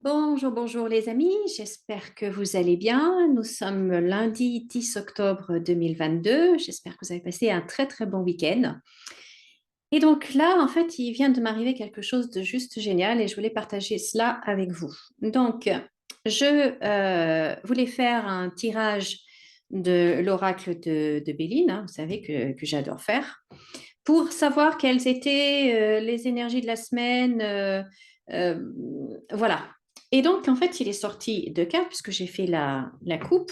Bonjour, bonjour les amis, j'espère que vous allez bien. Nous sommes lundi 10 octobre 2022. J'espère que vous avez passé un très très bon week-end. Et donc là, en fait, il vient de m'arriver quelque chose de juste génial et je voulais partager cela avec vous. Donc, je voulais faire un tirage de l'oracle de Béline, hein, vous savez que j'adore faire, pour savoir quelles étaient les énergies de la semaine. Euh, voilà. Et donc, en fait, il est sorti deux cartes puisque j'ai fait la coupe.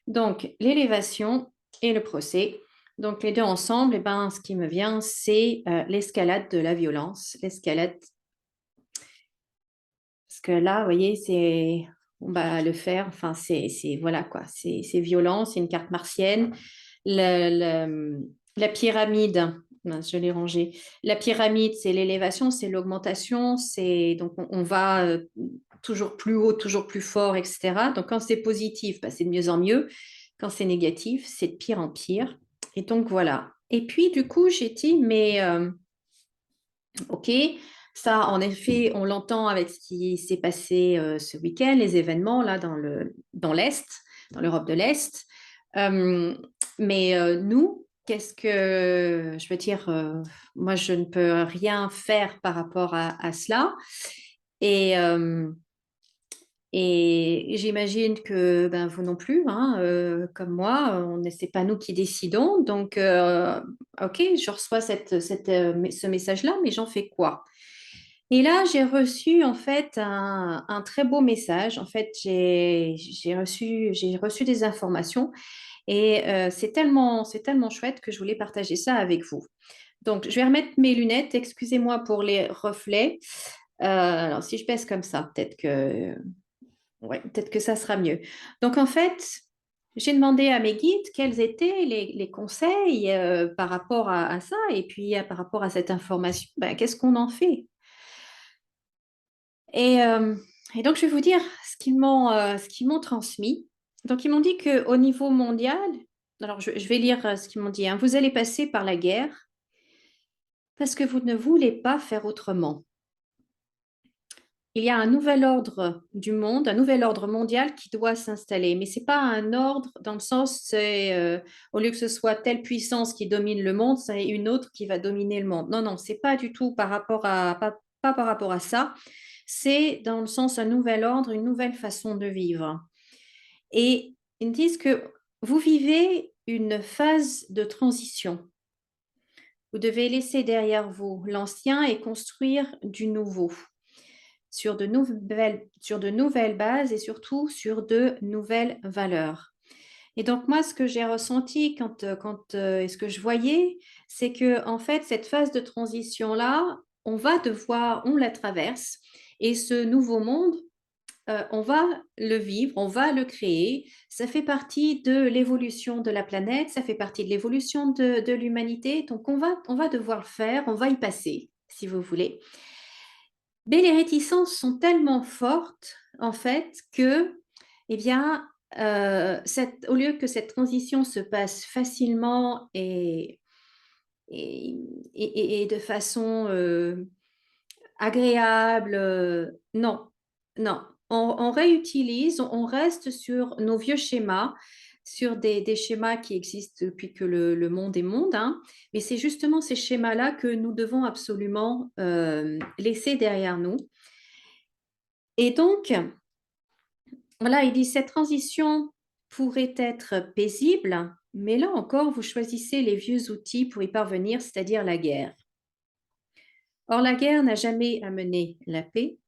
Donc, l'élévation et le procès. Donc, les deux ensemble, eh ben, ce qui me vient, c'est l'escalade de la violence. L'escalade, parce que là, vous voyez, c'est on va le faire. Enfin, voilà quoi, c'est violent, c'est une carte martienne. La pyramide, mince, je l'ai rangée. La pyramide, c'est l'élévation, c'est l'augmentation, c'est donc on va toujours plus haut, toujours plus fort, etc. Donc, quand c'est positif, bah, c'est de mieux en mieux. Quand c'est négatif, c'est de pire en pire. Et donc, voilà. Et puis, du coup, j'ai dit, mais ok, ça, en effet, on l'entend avec ce qui s'est passé ce week-end, les événements là dans l'Est, dans l'Europe de l'Est. Euh, mais nous, qu'est-ce que je veux dire moi, je ne peux rien faire par rapport à cela. Et, euh, et j'imagine que ben, vous non plus, hein, comme moi, c'est pas nous qui décidons. Donc, ok, je reçois ce message-là, mais j'en fais quoi? Et là, j'ai reçu en fait un très beau message. En fait, j'ai reçu des informations et c'est tellement chouette que je voulais partager ça avec vous. Donc, je vais remettre mes lunettes. Excusez-moi pour les reflets. Alors, si je pèse comme ça, ouais, peut-être que ça sera mieux. Donc, en fait, j'ai demandé à mes guides quels étaient les conseils par rapport à ça et puis par rapport à cette information. Ben, qu'est-ce qu'on en fait? Et, euh, et donc, je vais vous dire ce qu'ils m'ont transmis. Donc, ils m'ont dit qu'au niveau mondial, alors je vais lire ce qu'ils m'ont dit, hein. Vous allez passer par la guerre parce que vous ne voulez pas faire autrement. Il y a un nouvel ordre du monde, un nouvel ordre mondial qui doit s'installer. Mais ce n'est pas un ordre dans le sens, au lieu que ce soit telle puissance qui domine le monde, c'est une autre qui va dominer le monde. Non, non, c'est pas du tout pas par rapport à ça. C'est dans le sens un nouvel ordre, une nouvelle façon de vivre. Et ils me disent que vous vivez une phase de transition. Vous devez laisser derrière vous l'ancien et construire du nouveau sur de nouvelles bases et surtout sur de nouvelles valeurs. Et donc moi, ce que j'ai ressenti et ce que je voyais, c'est que en fait, cette phase de transition-là, on la traverse et ce nouveau monde, on va le vivre, on va le créer. Ça fait partie de l'évolution de la planète, ça fait partie de l'évolution de l'humanité. Donc on va devoir le faire, on va y passer, si vous voulez. Mais les réticences sont tellement fortes, en fait, que, eh bien, au lieu que cette transition se passe facilement et, et de façon agréable, non, non. On réutilise, on reste sur nos vieux schémas, sur des schémas qui existent depuis que le monde est monde, hein. Mais c'est justement ces schémas-là que nous devons absolument laisser derrière nous. Et donc, voilà, il dit cette transition pourrait être paisible, mais là encore, vous choisissez les vieux outils pour y parvenir, c'est-à-dire la guerre. Or, la guerre n'a jamais amené la paix.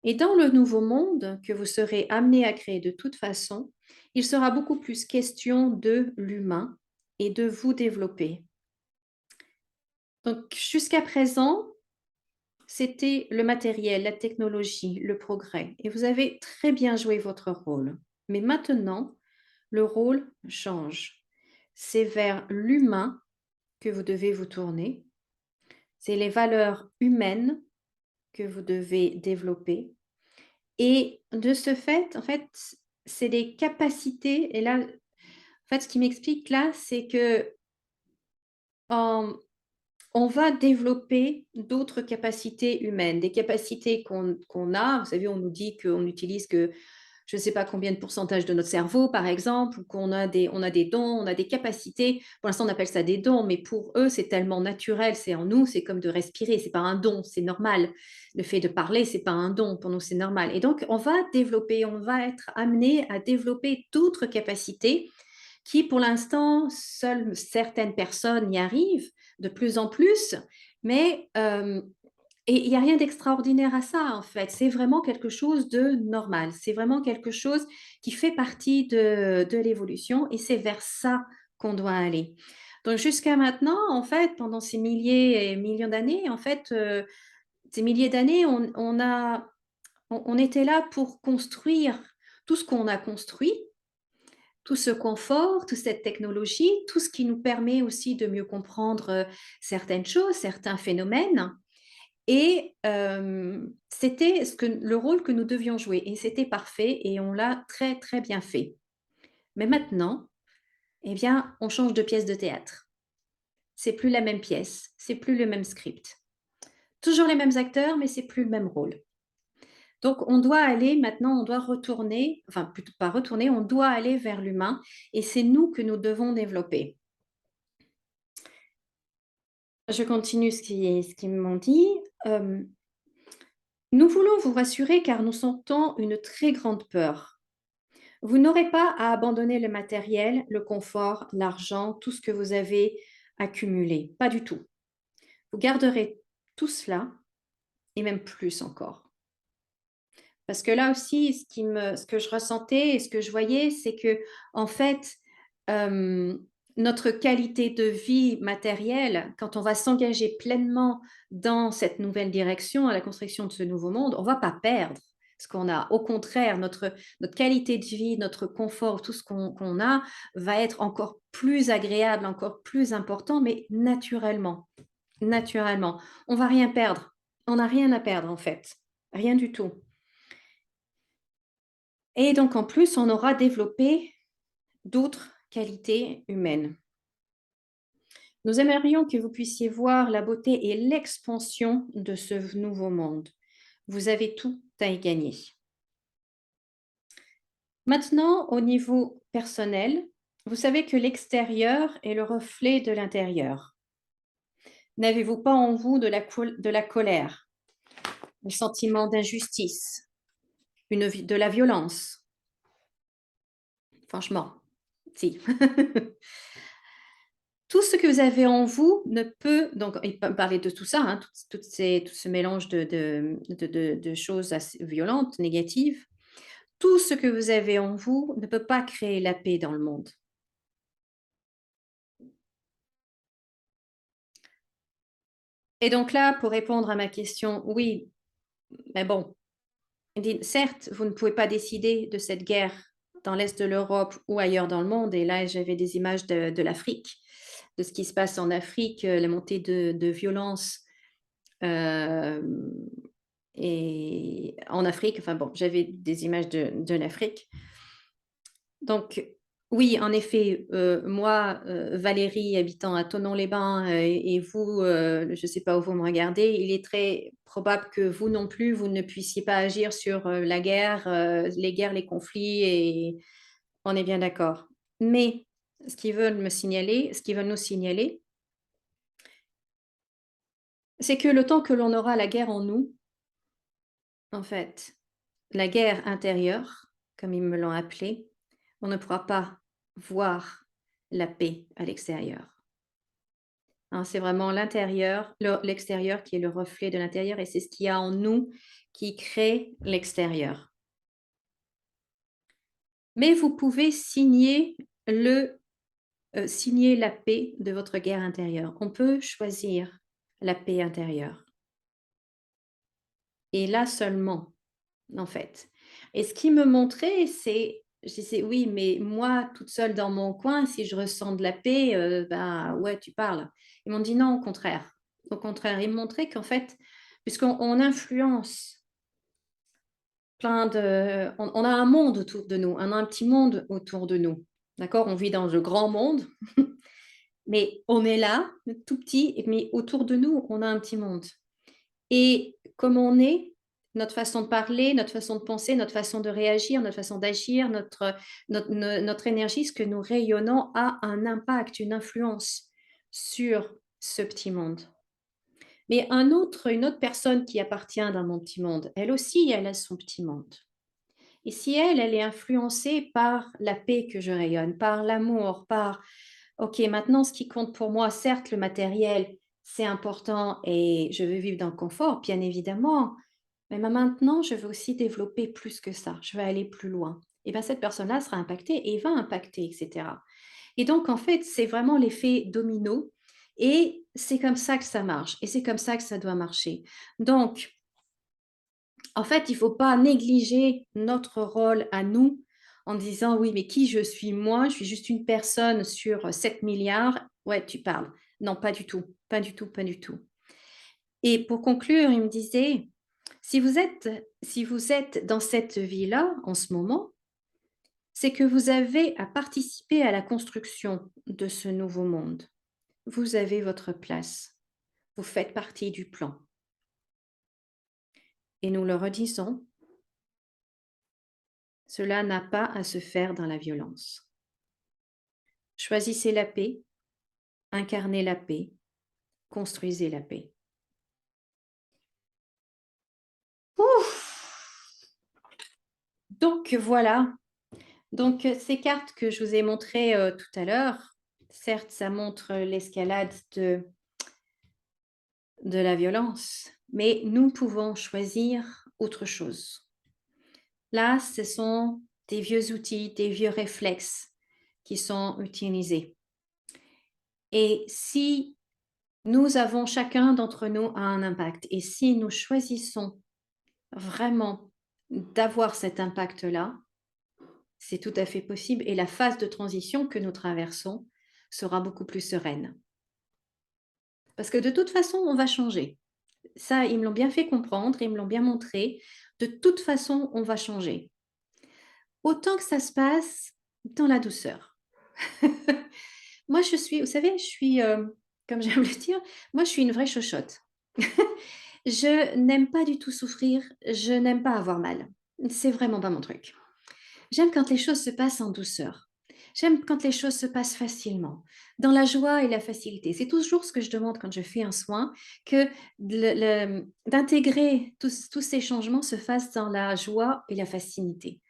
Et dans le nouveau monde que vous serez amené à créer de toute façon, il sera beaucoup plus question de l'humain et de vous développer. Donc, jusqu'à présent, c'était le matériel, la technologie, le progrès. Et vous avez très bien joué votre rôle. Mais maintenant, le rôle change. C'est vers l'humain que vous devez vous tourner. C'est les valeurs humaines que vous devez développer. Et de ce fait, en fait, c'est des capacités. Et là, en fait, ce qui m'explique là, c'est que en- on va développer d'autres capacités humaines, des capacités qu'on a. Vous savez, on nous dit qu'on n'utilise que je ne sais pas combien de pourcentage de notre cerveau, par exemple, ou qu'on a on a des dons, on a des capacités. Pour l'instant, on appelle ça des dons, mais pour eux, c'est tellement naturel, c'est en nous, c'est comme de respirer, c'est pas un don, c'est normal. Le fait de parler, c'est pas un don, pour nous, c'est normal. Et donc, on va développer, on va être amené à développer d'autres capacités qui, pour l'instant, seules certaines personnes y arrivent de plus en plus, mais et il n'y a rien d'extraordinaire à ça, en fait. C'est vraiment quelque chose de normal. C'est vraiment quelque chose qui fait partie de l'évolution et c'est vers ça qu'on doit aller. Donc jusqu'à maintenant, en fait, pendant ces milliers et millions d'années, en fait, ces milliers d'années, on était là pour construire tout ce qu'on a construit, tout ce confort, toute cette technologie, tout ce qui nous permet aussi de mieux comprendre certaines choses, certains phénomènes. Et c'était le rôle que nous devions jouer et c'était parfait et on l'a très, très bien fait. Mais maintenant, eh bien, on change de pièce de théâtre. C'est plus la même pièce, c'est plus le même script. Toujours les mêmes acteurs, mais c'est plus le même rôle. Donc on doit aller maintenant, on doit retourner, enfin plutôt pas retourner, on doit aller vers l'humain et c'est nous que nous devons développer. Je continue ce qu'ils m'ont dit. Nous voulons vous rassurer car nous sentons une très grande peur. Vous n'aurez pas à abandonner le matériel, le confort, l'argent, tout ce que vous avez accumulé. Pas du tout. Vous garderez tout cela et même plus encore. Parce que là aussi, ce que je ressentais et ce que je voyais, c'est que en fait, euh, notre qualité de vie matérielle, quand on va s'engager pleinement dans cette nouvelle direction, à la construction de ce nouveau monde, on va pas perdre ce qu'on a. Au contraire, notre qualité de vie, notre confort, tout ce qu'on a va être encore plus agréable, encore plus important, mais naturellement. Naturellement. On va rien perdre. On n'a rien à perdre en fait. Rien du tout. Et donc en plus, on aura développé d'autres qualités humaines. Nous aimerions que vous puissiez voir la beauté et l'expansion de ce nouveau monde. Vous avez tout à y gagner. Maintenant, au niveau personnel, vous savez que l'extérieur est le reflet de l'intérieur. N'avez-vous pas en vous de la colère, un sentiment d'injustice, de la violence? Franchement, si. Tout ce que vous avez en vous ne peut, donc il peut parler de tout ça, hein, tout ce mélange de choses assez violentes, négatives. Tout ce que vous avez en vous ne peut pas créer la paix dans le monde. Et donc là, pour répondre à ma question, oui, mais bon, certes, vous ne pouvez pas décider de cette guerre dans l'Est de l'Europe ou ailleurs dans le monde. Et là, j'avais des images de l'Afrique, de ce qui se passe en Afrique, la montée de violence. Euh, et en Afrique, enfin bon, j'avais des images de l'Afrique. Donc, oui, en effet, moi, Valérie, habitant à Thonon-les-Bains, et vous, je ne sais pas où vous me regardez, il est très probable que vous non plus, vous ne puissiez pas agir sur la guerre, les guerres, les conflits, et on est bien d'accord. Mais ce qu'ils veulent me signaler, ce qu'ils veulent nous signaler, c'est que le temps que l'on aura la guerre en nous, en fait, la guerre intérieure, comme ils me l'ont appelé, on ne pourra pas voir la paix à l'extérieur. Hein, c'est vraiment l'intérieur, l'extérieur qui est le reflet de l'intérieur et c'est ce qu'il y a en nous qui crée l'extérieur. Mais vous pouvez signer la paix de votre guerre intérieure. On peut choisir la paix intérieure. Et là seulement, en fait. Et ce qui me montrait, je disais, oui, mais moi, toute seule dans mon coin, si je ressens de la paix, ben ouais, tu parles. Ils m'ont dit non, au contraire. Au contraire, ils me montraient qu'en fait, puisqu'on influence on a un monde autour de nous, on a un petit monde autour de nous. D'accord? On vit dans le grand monde, Mais on est là, tout petit, mais autour de nous, on a un petit monde. Et comme on est, notre façon de parler, notre façon de penser, notre façon de réagir, notre façon d'agir, notre énergie, ce que nous rayonnons a un impact, une influence sur ce petit monde. Mais une autre personne qui appartient dans mon petit monde, elle aussi, elle a son petit monde. Et si elle, elle est influencée par la paix que je rayonne, par l'amour, par, OK, maintenant, ce qui compte pour moi, certes, le matériel, c'est important et je veux vivre dans le confort, bien évidemment, mais maintenant, je veux aussi développer plus que ça, je veux aller plus loin. Et bien, cette personne-là sera impactée et va impacter, etc. Et donc, en fait, c'est vraiment l'effet domino et c'est comme ça que ça marche et c'est comme ça que ça doit marcher. Donc, en fait, il ne faut pas négliger notre rôle à nous en disant: «Oui, mais qui je suis moi? Je suis juste une personne sur 7 milliards». Ouais, tu parles. Non, pas du tout, pas du tout, pas du tout. Et pour conclure, il me disait: Si vous êtes dans cette vie-là, en ce moment, c'est que vous avez à participer à la construction de ce nouveau monde. Vous avez votre place. Vous faites partie du plan. Et nous le redisons, cela n'a pas à se faire dans la violence. Choisissez la paix, incarnez la paix, construisez la paix. Ouf! Donc voilà. Donc ces cartes que je vous ai montrées tout à l'heure, certes, ça montre l'escalade de la violence, mais nous pouvons choisir autre chose. Là, ce sont des vieux outils, des vieux réflexes qui sont utilisés. Et si nous avons chacun d'entre nous a un impact, et si nous choisissons vraiment d'avoir cet impact-là, c'est tout à fait possible et la phase de transition que nous traversons sera beaucoup plus sereine. Parce que de toute façon, on va changer. Ça, ils me l'ont bien fait comprendre, ils me l'ont bien montré. De toute façon, on va changer. Autant que ça se passe dans la douceur. Moi, je suis, vous savez, je suis, comme j'aime le dire, moi, je suis une vraie chochotte. Je n'aime pas du tout souffrir, je n'aime pas avoir mal. C'est vraiment pas mon truc. J'aime quand les choses se passent en douceur. J'aime quand les choses se passent facilement, dans la joie et la facilité. C'est toujours ce que je demande quand je fais un soin, que d'intégrer tous ces changements se fassent dans la joie et la facilité.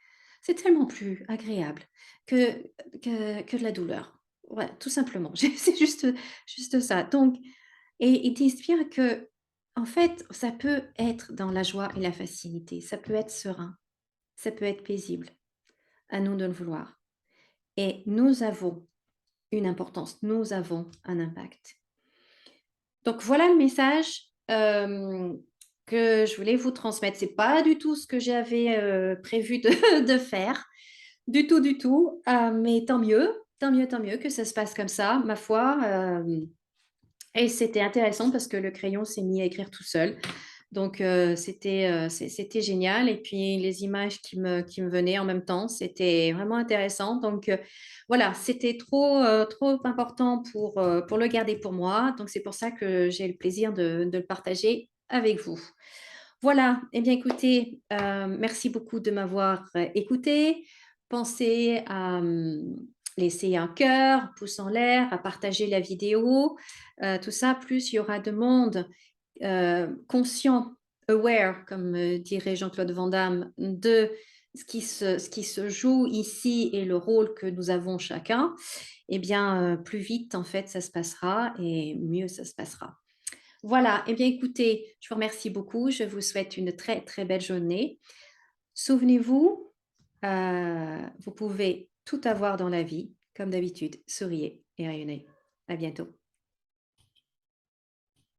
C'est tellement plus agréable que, que de la douleur. Ouais, tout simplement. C'est juste ça. Donc, et ils disent bien que, en fait, ça peut être dans la joie et la facilité. Ça peut être serein. Ça peut être paisible. À nous de le vouloir. Et nous avons une importance, nous avons un impact. Donc voilà le message que je voulais vous transmettre. C'est pas du tout ce que j'avais prévu de faire, du tout. Mais tant mieux, tant mieux, tant mieux que ça se passe comme ça, ma foi. Et c'était intéressant parce que le crayon s'est mis à écrire tout seul. Donc, c'était génial. Et puis, les images qui me venaient en même temps, c'était vraiment intéressant. Donc, voilà, c'était trop important pour le garder pour moi. Donc, c'est pour ça que j'ai le plaisir de le partager avec vous. Voilà, eh bien, écoutez, merci beaucoup de m'avoir écouté. Pensez à laisser un cœur, pouce en l'air, à partager la vidéo. Tout ça, plus il y aura de monde conscient, aware, comme dirait Jean-Claude Van Damme, de ce qui se joue ici et le rôle que nous avons chacun, eh bien, plus vite, en fait, ça se passera et mieux ça se passera. Voilà, eh bien, écoutez, je vous remercie beaucoup. Je vous souhaite une très, très belle journée. Souvenez-vous, vous pouvez tout avoir dans la vie, comme d'habitude. Souriez et rayonnez. À bientôt.